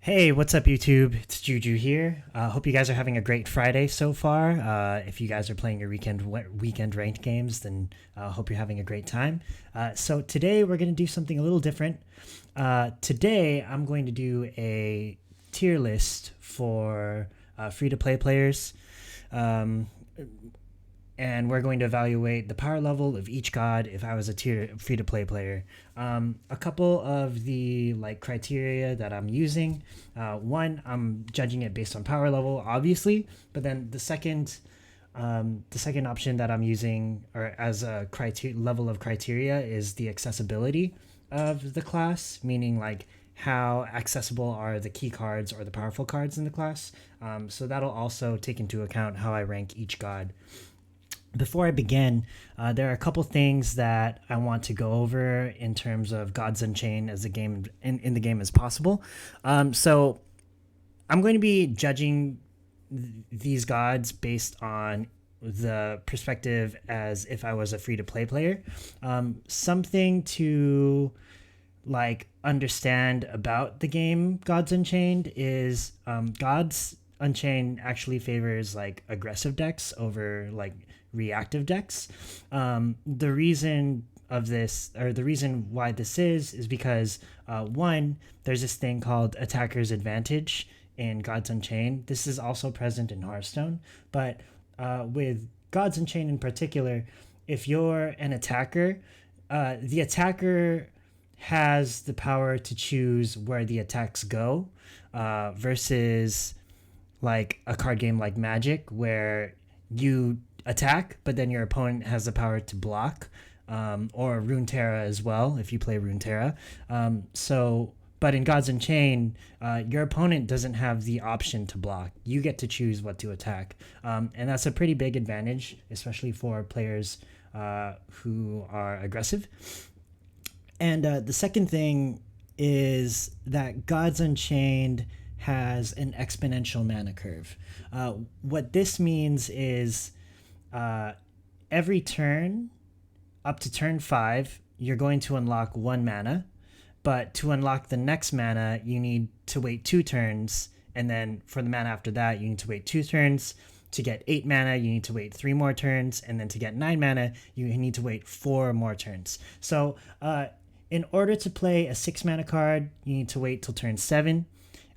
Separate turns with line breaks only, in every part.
Hey, what's up, YouTube? It's Juju here. Hope you guys are having a great Friday so far. If you guys are playing your weekend ranked games, then hope you're having a great time. So today we're going to do something a little different. Today I'm going to do a tier list for free-to-play players. Um, and we're going to evaluate the power level of each god if I was a tier free to play player. A couple of the criteria that I'm using. One, I'm judging it based on power level, obviously, but then the second option that I'm using, or as a level of criteria, is the accessibility of the class, meaning how accessible are the key cards or the powerful cards in the class. So that'll also take into account how I rank each god. Before I begin, there are a couple things that I want to go over in terms of Gods Unchained as a game in the game as possible. So I'm going to be judging these gods based on the perspective as if I was a free to play player. Something to understand about the game Gods Unchained is Gods Unchained actually favors aggressive decks over reactive decks. The reason of this, or the reason why this is because one, there's this thing called attacker's advantage in Gods Unchained. This is also present in Hearthstone, but with Gods Unchained in particular, if you're an attacker, the attacker has the power to choose where the attacks go, versus a card game like Magic, where you attack, but then your opponent has the power to block, or Runeterra as well, if you play Runeterra. But in Gods Unchained, your opponent doesn't have the option to block. You get to choose what to attack. And that's a pretty big advantage, especially for players who are aggressive. And the second thing is that Gods Unchained has an exponential mana curve. What this means is every turn, up to turn 5, you're going to unlock 1 mana. But to unlock the next mana, you need to wait 2 turns. And then for the mana after that, you need to wait 2 turns. To get 8 mana, you need to wait 3 more turns. And then to get 9 mana, you need to wait 4 more turns. So in order to play a 6 mana card, you need to wait till turn 7.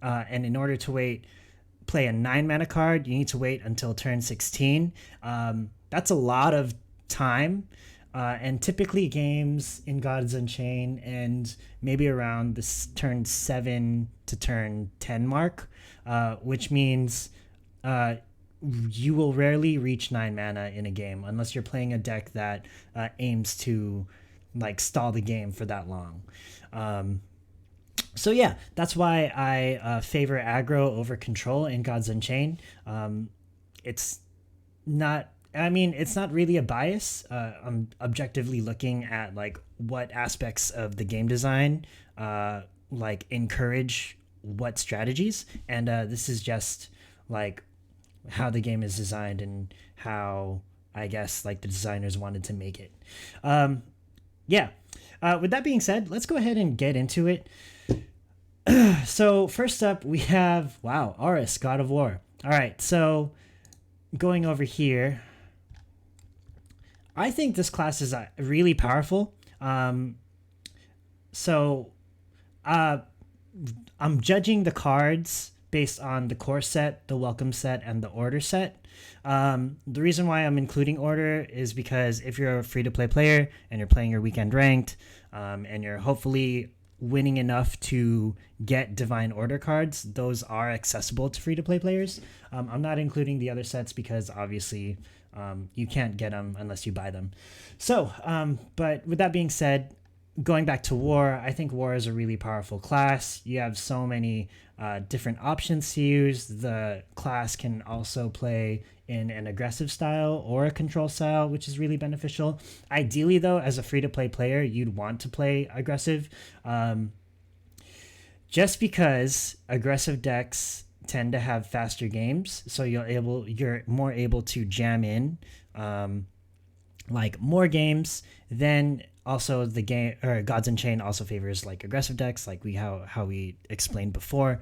And in order to play a 9 mana card, you need to wait until turn 16. That's a lot of time. And typically games in Gods Unchained end maybe around this turn 7 to turn 10 mark, which means you will rarely reach 9 mana in a game unless you're playing a deck that aims to stall the game for that long. So yeah, that's why I favor aggro over control in Gods Unchained. It's not really a bias. I'm objectively looking at what aspects of the game design encourage what strategies, and this is just how the game is designed and how I guess the designers wanted to make it. Yeah. With that being said, let's go ahead and get into it. So first up, we have Aris, God of War. All right, so going over here, I think this class is really powerful. So I'm judging the cards based on the core set, the welcome set, and the order set. The reason why I'm including order is because if you're a free-to-play player and you're playing your weekend ranked, and you're hopefully winning enough to get divine order cards, those are accessible to free-to-play players. I'm not including the other sets because obviously you can't get them unless you buy them. So, but with that being said, going back to War, I think War is a really powerful class. You have so many different options to use. The class can also play in an aggressive style or a control style, which is really beneficial. Ideally, though, as a free-to-play player, you'd want to play aggressive, just because aggressive decks tend to have faster games, so you're more able to jam in like more games, then also the game or Gods Unchained also favors like aggressive decks, like how we explained before.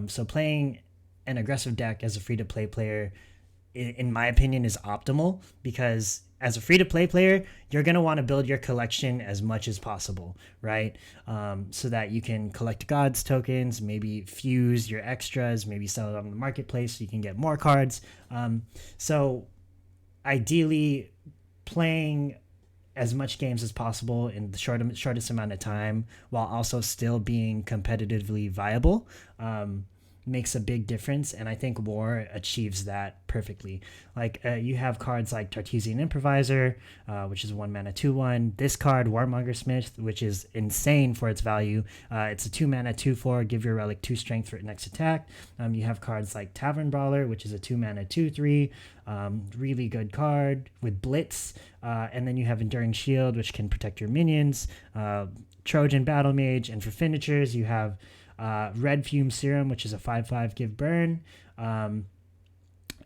So playing an aggressive deck as a free to play player, in my opinion, is optimal because as a free to play player, you're going to want to build your collection as much as possible, right? So that you can collect gods tokens, maybe fuse your extras, maybe sell it on the marketplace so you can get more cards. So ideally, playing as much games as possible in the shortest amount of time while also still being competitively viable makes a big difference, and I think War achieves that perfectly. Like you have cards like Tartesian Improviser, which is 1 mana 2/1. This card, Warmonger Smith, which is insane for its value. It's a 2 mana 2/4. Give your relic 2 strength for next attack. You have cards like Tavern Brawler, which is a 2 mana 2/3. Really good card with Blitz. And then you have Enduring Shield, which can protect your minions. Trojan Battle Mage, and for finishers, you have Red Fume Serum, which is a 5/5 give burn.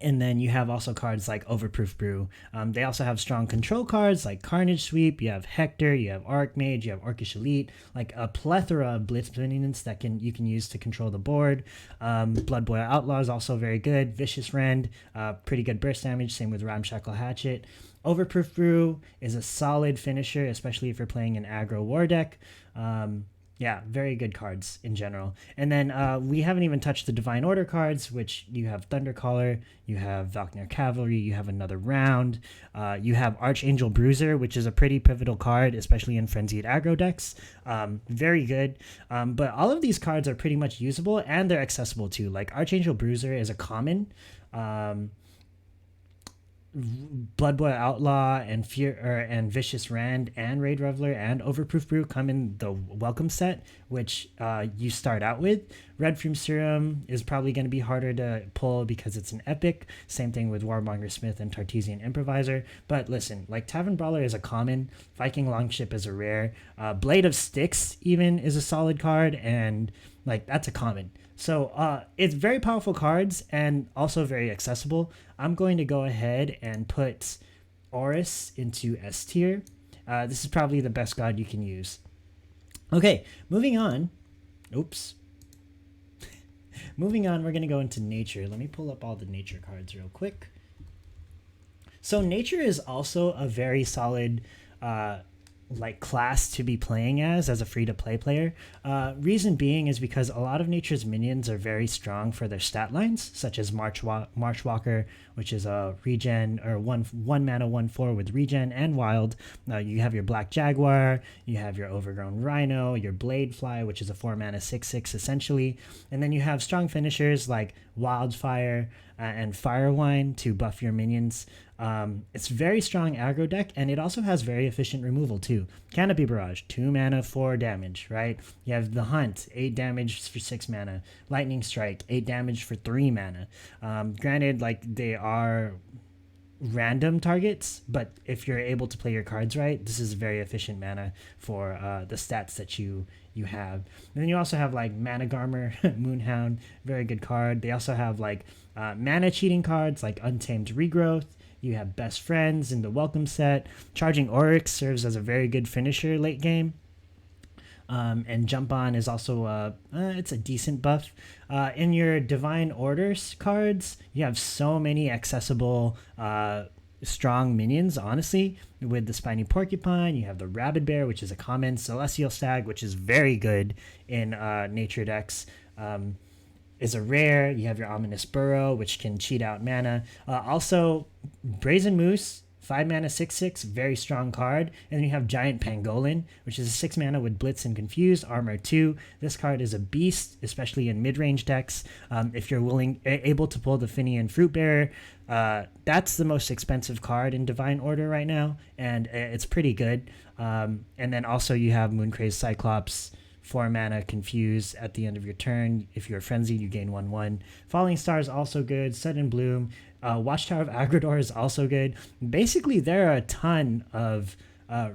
And then you have also cards like Overproof Brew. They also have strong control cards like Carnage Sweep. You have Hector, you have Archmage, you have Orcish Elite, like a plethora of blitz minions that you can use to control the board. Blood Boil Outlaw is also very good. Vicious Rend, pretty good burst damage. Same with Ramshackle Hatchet. Overproof Brew is a solid finisher, especially if you're playing an aggro war deck. Yeah, very good cards in general. And then we haven't even touched the Divine Order cards, which you have Thundercaller, you have Valknir Cavalry, you have Another Round, you have Archangel Bruiser, which is a pretty pivotal card, especially in Frenzied aggro decks. Very good. But all of these cards are pretty much usable, and they're accessible too. Like Archangel Bruiser is a common. Blood Boil Outlaw and and Vicious Rand and Raid Reveler and Overproof Brew come in the welcome set, which you start out with. Red Fume Serum is probably going to be harder to pull because it's an epic. Same thing with Warmonger Smith and Tartesian Improviser. But listen, like Tavern Brawler is a common, Viking Longship is a rare, Blade of Styx even is a solid card, and like that's a common. So it's very powerful cards and also very accessible. I'm going to go ahead and put Oris into S tier. This is probably the best god you can use. Okay, moving on. Oops. Moving on, we're going to go into nature. Let me pull up all the nature cards real quick. So nature is also a very solid like class to be playing as a free-to-play player. Reason being is because a lot of nature's minions are very strong for their stat lines, such as Marchwalker, which is a regen, or one mana 1/4 with regen and wild. You have your Black Jaguar, you have your Overgrown Rhino, your Bladefly, which is a 4 mana 6/6 essentially, and then you have strong finishers like Wildfire and Firewine to buff your minions. It's very strong aggro deck, and it also has very efficient removal too. Canopy Barrage, 2 mana 4 damage, right? You have the Hunt, 8 damage for 6 mana. Lightning Strike, 8 damage for 3 mana. Granted, like they are random targets, but if you're able to play your cards right, this is very efficient mana for the stats that you have. And then you also have like Mana Garmer, Moonhound, very good card. They also have like mana cheating cards like Untamed Regrowth. You have Best Friends in the welcome set. Charging Oryx serves as a very good finisher late game. And Jump On is also it's a decent buff. In your Divine Orders cards, you have so many accessible strong minions, honestly, with the Spiny Porcupine. You have the Rabid Bear, which is a common. Celestial Stag, which is very good in nature decks. Is a rare. You have your Ominous Burrow, which can cheat out mana. Also, Brazen Moose, 5 mana 6/6, very strong card. And then you have Giant Pangolin, which is a 6 mana with Blitz and Confuse, armor 2. This card is a beast, especially in mid-range decks. If you're able to pull the Finian Fruit Bearer, that's the most expensive card in Divine Order right now, and it's pretty good. And then also you have Mooncrazed Cyclops, 4 mana Confuse at the end of your turn. If you're frenzied, you gain 1/1. Falling Star is also good. Sudden Bloom. Watchtower of Agrador is also good. Basically, there are a ton of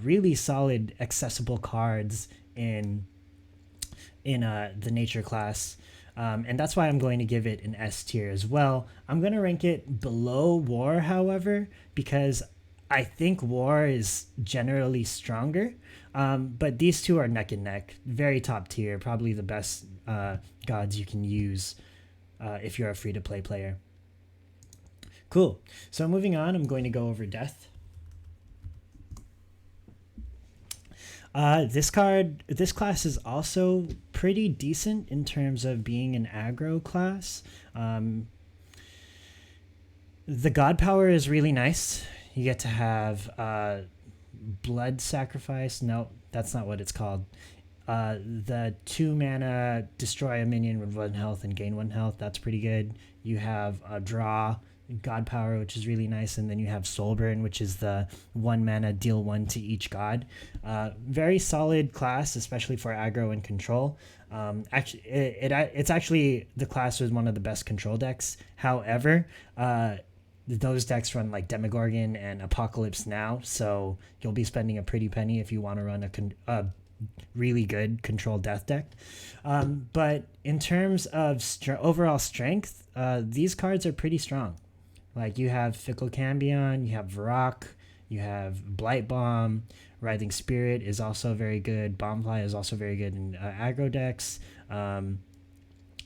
really solid accessible cards in the nature class. And that's why I'm going to give it an S tier as well. I'm going to rank it below War, however, because I think War is generally stronger, but these two are neck and neck, very top tier, probably the best gods you can use if you're a free to play player. Cool. So moving on, I'm going to go over Death. This class is also pretty decent in terms of being an aggro class. The god power is really nice. You get to have blood sacrifice. No, that's not what it's called. The 2 mana destroy a minion with 1 health and gain 1 health. That's pretty good. You have a draw god power, which is really nice, and then you have Soulburn, which is the 1 mana deal 1 to each god. Very solid class, especially for aggro and control. Actually, it's actually the class with one of the best control decks. However, those decks run like Demogorgon and Apocalypse Now, so you'll be spending a pretty penny if you want to run a really good control death deck. But in terms of overall strength, these cards are pretty strong. Like you have Fickle Cambion, you have Varrock, you have Blight Bomb, Writhing Spirit is also very good. Bombfly is also very good in aggro decks.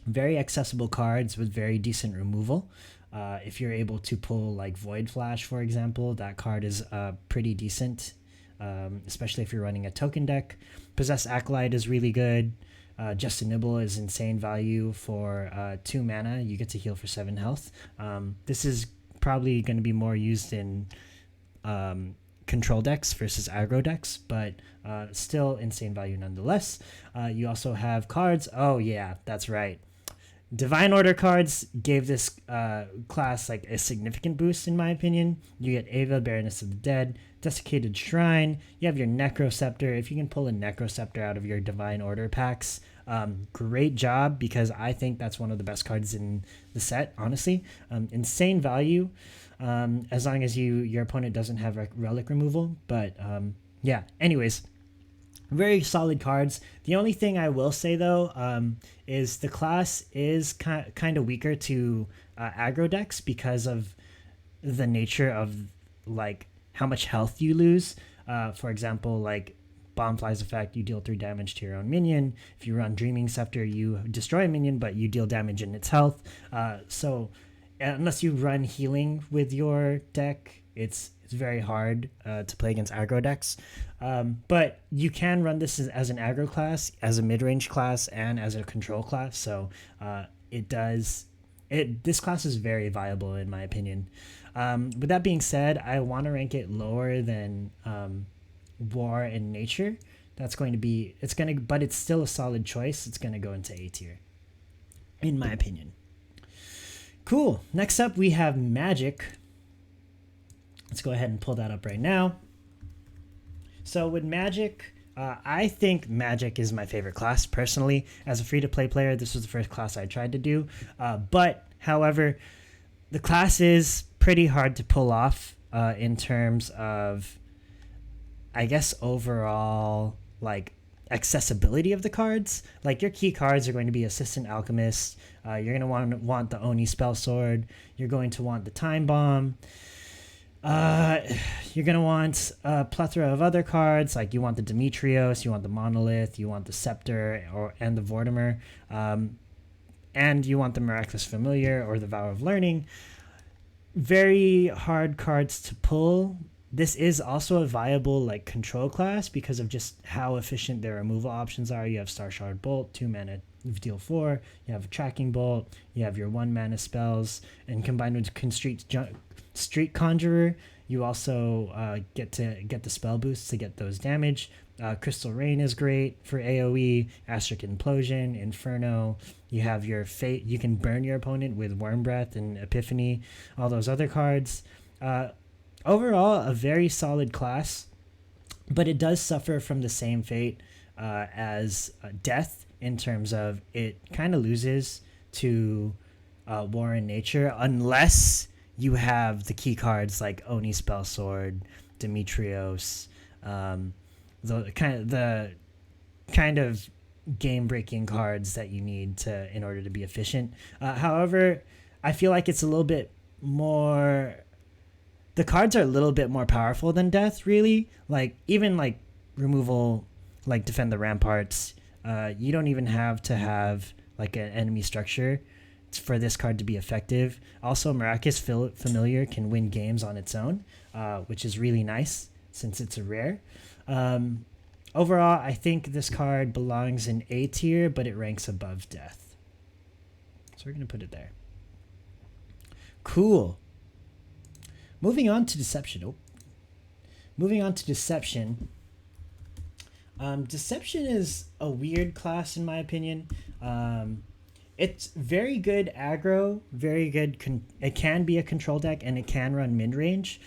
Very accessible cards with very decent removal. If you're able to pull like Void Flash, for example, that card is pretty decent, especially if you're running a token deck. Possessed Acolyte is really good. Just a Nibble is insane value for 2 mana. You get to heal for 7 health. This is probably going to be more used in control decks versus aggro decks, but still insane value nonetheless. You also have cards. Oh yeah, that's right. Divine Order cards gave this class like a significant boost, in my opinion. You get Ava, Baroness of the Dead, Desiccated Shrine. You have your Necroceptor. If you can pull a Necroceptor out of your Divine Order packs, great job, because I think that's one of the best cards in the set, honestly. Insane value, as long as your opponent doesn't have relic removal. But yeah, anyways. Very solid cards. The only thing I will say, though, is the class is kind of weaker to aggro decks because of the nature of like how much health you lose. For example, like Bombfly's effect, you deal 3 damage to your own minion. If you run Dreaming Scepter, you destroy a minion, but you deal damage in its health. So unless you run healing with your deck, it's very hard to play against aggro decks. But you can run this as an aggro class, as a mid-range class, and as a control class. So this class is very viable in my opinion. With that being said, I want to rank it lower than War and Nature. But it's still a solid choice. It's going to go into A tier, in my opinion. Cool. Next up, we have Magic. Let's go ahead and pull that up right now. So with Magic, I think Magic is my favorite class personally. As a free-to-play player, this was the first class I tried to do. However, the class is pretty hard to pull off in terms of, I guess, overall like accessibility of the cards. Like your key cards are going to be Assistant Alchemist. You're going to want the Oni Spell Sword. You're going to want the Time Bomb. You're going to want a plethora of other cards, like you want the Demetrios, you want the Monolith, you want the Scepter and the Vortimer, and you want the Miraculous Familiar or the Vow of Learning. Very hard cards to pull. This is also a viable like control class because of just how efficient their removal options are. You have Star Shard Bolt, 2 mana, deal 4. You have a Tracking Bolt. You have your 1 mana spells, and combined with Street Conjurer, you also get the spell boosts to get those damage. Crystal Rain is great for AoE. Astric Implosion, Inferno. You have your Fate. You can burn your opponent with Worm Breath and Epiphany. All those other cards. Overall, a very solid class, but it does suffer from the same fate as Death in terms of it kind of loses to War and Nature unless you have the key cards like Oni Spell Sword, Demetrios, the kind of game-breaking cards that you need in order to be efficient. However, I feel like it's a little bit more. the cards are a little bit more powerful than death, really. Like, even like removal, like defend the ramparts, you don't even have to have like an enemy structure for this card to be effective. Also, Miraculous Familiar can win games on its own, which is really nice since it's a rare. Overall, I think this card belongs in A tier, but it ranks above death. So we're going to put it there. Cool. Moving on to Deception. Deception is a weird class in my opinion. It's very good aggro, very good. It can be a control deck, and it can run mid range.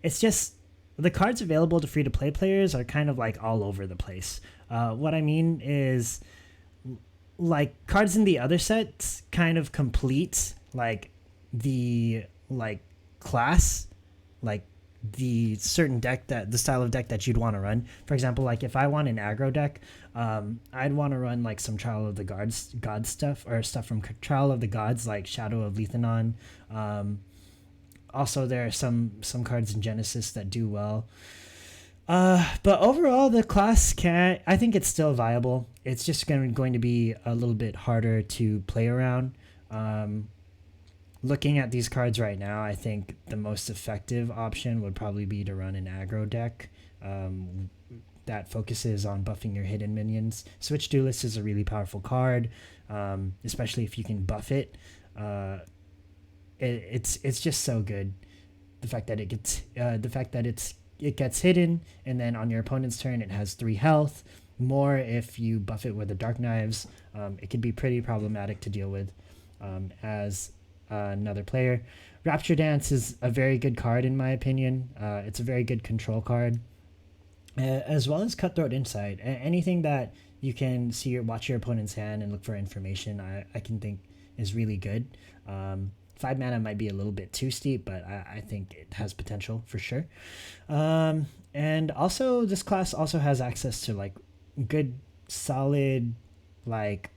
It's just the cards available to free-to-play players are kind of like all over the place. What I mean is, like, cards in the other sets kind of complete like the like class, like the certain deck, that the style of deck that you'd want to run. For example, like if I want an aggro deck, I'd want to run like some Trial of the Gods stuff, or stuff from Trial of the Gods, like Shadow of Lethenon. Also, there are some cards in Genesis that do well. But overall, the class I think it's still viable. It's just going to be a little bit harder to play around. Looking at these cards right now, I think the most effective option would probably be to run an aggro deck that focuses on buffing your hidden minions. Switch Duelist is a really powerful card, especially if you can buff it. It's just so good. The fact that it gets hidden, and then on your opponent's turn it has 3 health more if you buff it with the Dark Knives. It can be pretty problematic to deal with as another player. Rapture Dance is a very good card in my opinion. It's a very good control card, as well as Cutthroat Insight. Anything that you can watch your opponent's hand and look for information, I can think is really good. 5 mana might be a little bit too steep, but I think it has potential for sure. And also, this class also has access to like good, solid, like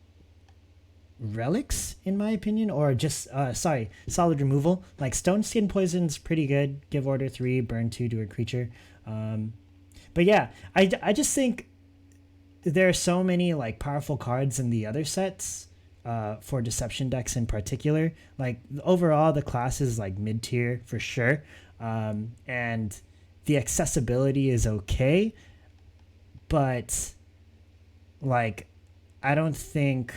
relics in my opinion, or just solid removal. Like Stone Skin Poison's pretty good. Give order 3, burn 2 to a creature. But yeah, I just think there are so many like powerful cards in the other sets. For Deception decks in particular, like overall the class is like mid tier for sure, and the accessibility is okay, but like I don't think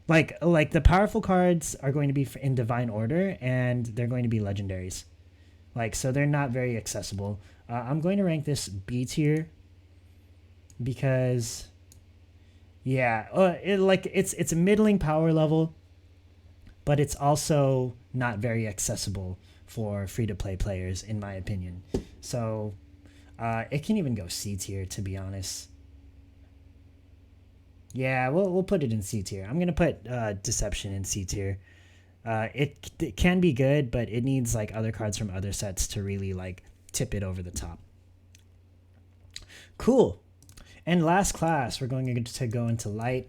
like the powerful cards are going to be in divine order, and they're going to be legendaries, like, so they're not very accessible. I'm going to rank this B tier because yeah, it's a middling power level, but it's also not very accessible for free-to-play players, in my opinion. So it can even go C tier, to be honest. Yeah, we'll put it in C tier. I'm gonna put Deception in C tier. It can be good, but it needs like other cards from other sets to really like tip it over the top. Cool. And last class, we're going to go into Light.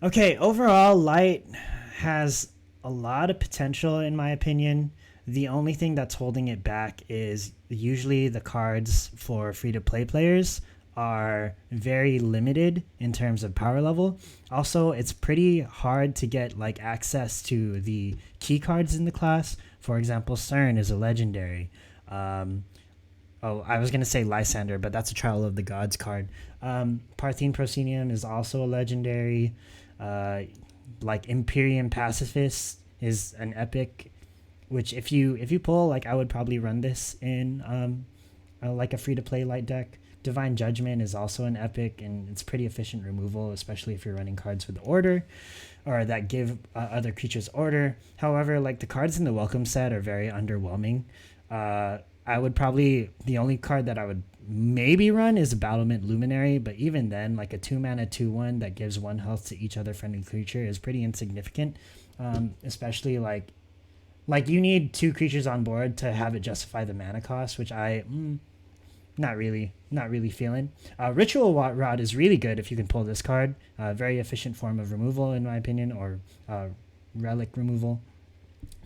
Okay, overall, Light has a lot of potential, in my opinion. The only thing that's holding it back is usually the cards for free-to-play players are very limited in terms of power level. Also, it's pretty hard to get like access to the key cards in the class. For example, CERN is a legendary. I was going to say Lysander, but that's a Trial of the Gods card. Parthene Proscenium is also a legendary. Like Imperium Pacifist is an epic, which if you pull, like, I would probably run this in like a free-to-play light deck. Divine Judgment is also an epic, and it's pretty efficient removal, especially if you're running cards with order or that give other creatures order. However, like, the cards in the Welcome set are very underwhelming. I would probably, the only card that I would maybe run is a Battlement Luminary, but even then, like a 2-mana 2/1 that gives 1 health to each other friendly creature is pretty insignificant. Especially like you need 2 creatures on board to have it justify the mana cost, which I not really feeling. Ritual Rod is really good if you can pull this card. Very efficient form of removal, in my opinion, or relic removal.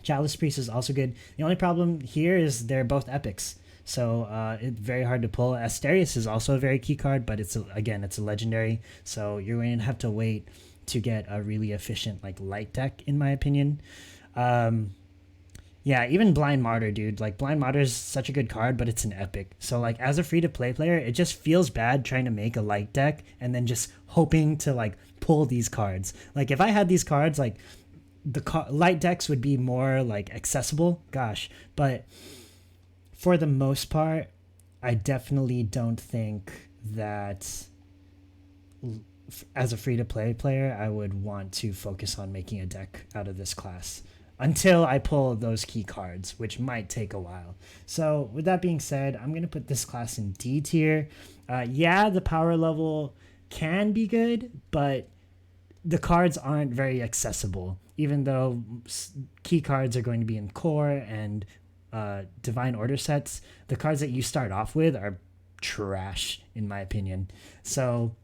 Chalice Priest is also good. The only problem here is they're both epics, so it's very hard to pull. Asterius is also a very key card, but it's a legendary, so you're going to have to wait to get a really efficient like light deck, in my opinion. Yeah, even Blind Martyr, dude. Like, Blind Martyr is such a good card, but it's an epic. So, like, as a free-to-play player, it just feels bad trying to make a light deck and then just hoping to, like, pull these cards. Like, if I had these cards, like, light decks would be more, like, accessible. Gosh. But for the most part, I definitely don't think that as a free-to-play player, I would want to focus on making a deck out of this class until I pull those key cards, which might take a while. So with that being said, I'm going to put this class in D tier. Yeah, the power level can be good, but the cards aren't very accessible, even though key cards are going to be in core and divine order sets. The cards that you start off with are trash, in my opinion. So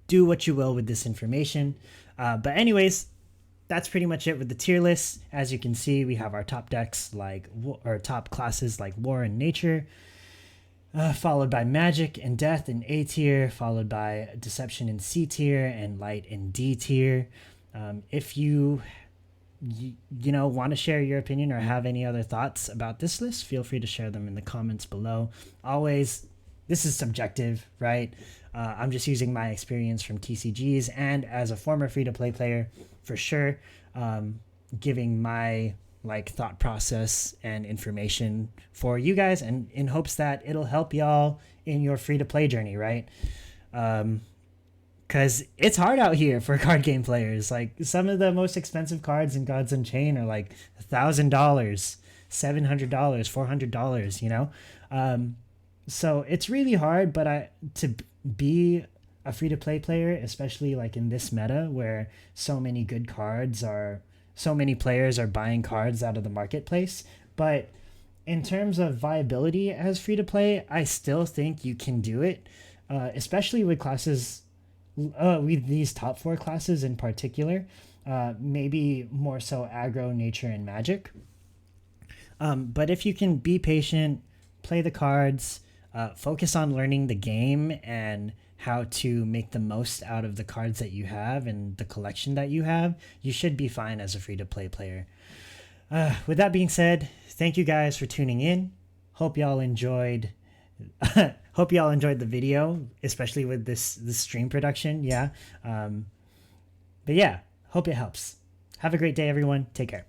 do what you will with this information. But anyways, that's pretty much it with the tier list. As you can see, we have our top decks or top classes like War and Nature, followed by Magic and Death in A tier, followed by Deception in C tier, and Light in D tier. If you want to share your opinion or have any other thoughts about this list, feel free to share them in the comments below. Always, this is subjective, right? I'm just using my experience from TCGs and as a former free-to-play player, for sure, giving my thought process and information for you guys, and in hopes that it'll help y'all in your free-to-play journey, right? Because it's hard out here for card game players. Like, some of the most expensive cards in Gods Unchained are like $1,000, $700, $400, so it's really hard, but to be a free-to-play player, especially like in this meta where so many players are buying cards out of the marketplace. But in terms of viability as free-to-play, I still think you can do it, especially with classes, with these top 4 classes in particular, maybe more so aggro, nature, and magic. But if you can be patient, play the cards, focus on learning the game and how to make the most out of the cards that you have and the collection that you have, you should be fine as a free-to-play player. With that being said, thank you guys for tuning in. Hope y'all enjoyed the video, especially with this stream production. Yeah. But yeah, hope it helps. Have a great day, everyone. Take care.